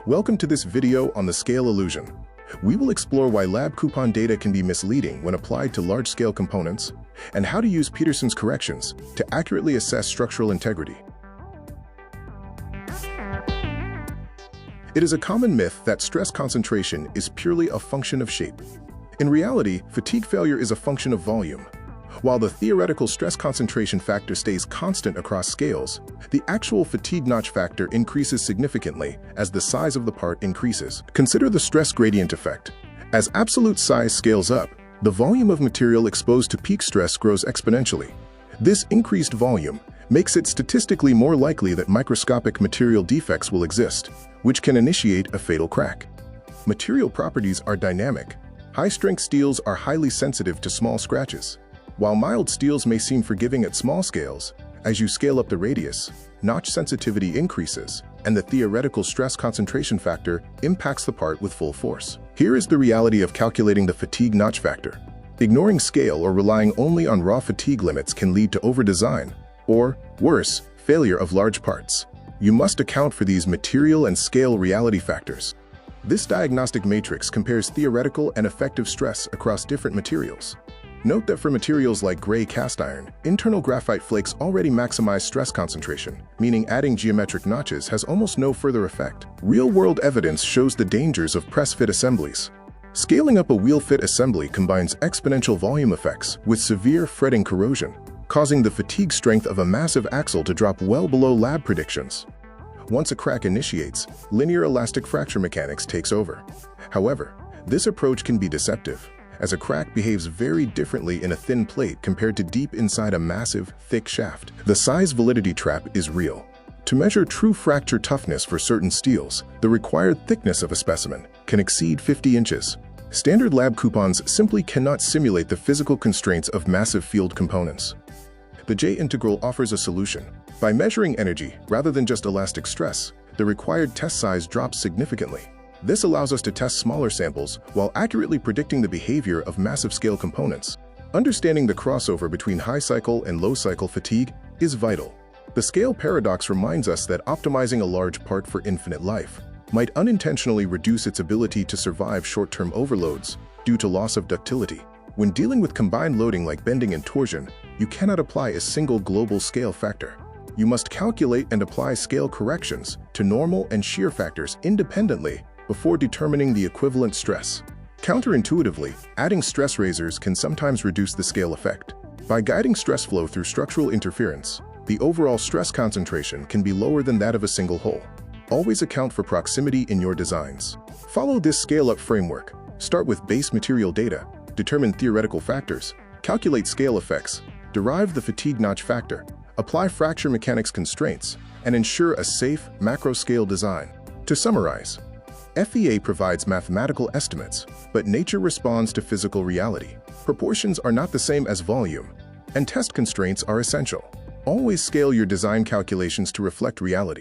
Welcome to this video on the scale illusion. We will explore why lab coupon data can be misleading when applied to large-scale components, and how to use Peterson's corrections to accurately assess structural integrity. It is a common myth that stress concentration is purely a function of shape. In reality, fatigue failure is a function of volume. While the theoretical stress concentration factor stays constant across scales, the actual fatigue notch factor increases significantly as the size of the part increases. Consider the stress gradient effect. As absolute size scales up, the volume of material exposed to peak stress grows exponentially. This increased volume makes it statistically more likely that microscopic material defects will exist, which can initiate a fatal crack. Material properties are dynamic. High-strength steels are highly sensitive to small scratches, while mild steels may seem forgiving at small scales. As you scale up the radius, notch sensitivity increases, and the theoretical stress concentration factor impacts the part with full force. Here is the reality of calculating the fatigue notch factor. Ignoring scale or relying only on raw fatigue limits can lead to over-design, or, worse, failure of large parts. You must account for these material and scale reality factors. This diagnostic matrix compares theoretical and effective stress across different materials. Note that for materials like gray cast iron, internal graphite flakes already maximize stress concentration, meaning adding geometric notches has almost no further effect. Real-world evidence shows the dangers of press-fit assemblies. Scaling up a wheel-fit assembly combines exponential volume effects with severe fretting corrosion, causing the fatigue strength of a massive axle to drop well below lab predictions. Once a crack initiates, linear elastic fracture mechanics takes over. However, this approach can be deceptive, as a crack behaves very differently in a thin plate compared to deep inside a massive, thick shaft. The size validity trap is real. To measure true fracture toughness for certain steels, the required thickness of a specimen can exceed 50 inches. Standard lab coupons simply cannot simulate the physical constraints of massive field components. The J-integral offers a solution. By measuring energy rather than just elastic stress, the required test size drops significantly. This allows us to test smaller samples while accurately predicting the behavior of massive-scale components. Understanding the crossover between high-cycle and low-cycle fatigue is vital. The scale paradox reminds us that optimizing a large part for infinite life might unintentionally reduce its ability to survive short-term overloads due to loss of ductility. When dealing with combined loading like bending and torsion, you cannot apply a single global scale factor. You must calculate and apply scale corrections to normal and shear factors independently before determining the equivalent stress. Counterintuitively, adding stress razors can sometimes reduce the scale effect. By guiding stress flow through structural interference, the overall stress concentration can be lower than that of a single hole. Always account for proximity in your designs. Follow this scale-up framework. Start with base material data, determine theoretical factors, calculate scale effects, derive the fatigue notch factor, apply fracture mechanics constraints, and ensure a safe, macro-scale design. To summarize, FEA provides mathematical estimates, but nature responds to physical reality. Proportions are not the same as volume, and test constraints are essential. Always scale your design calculations to reflect reality.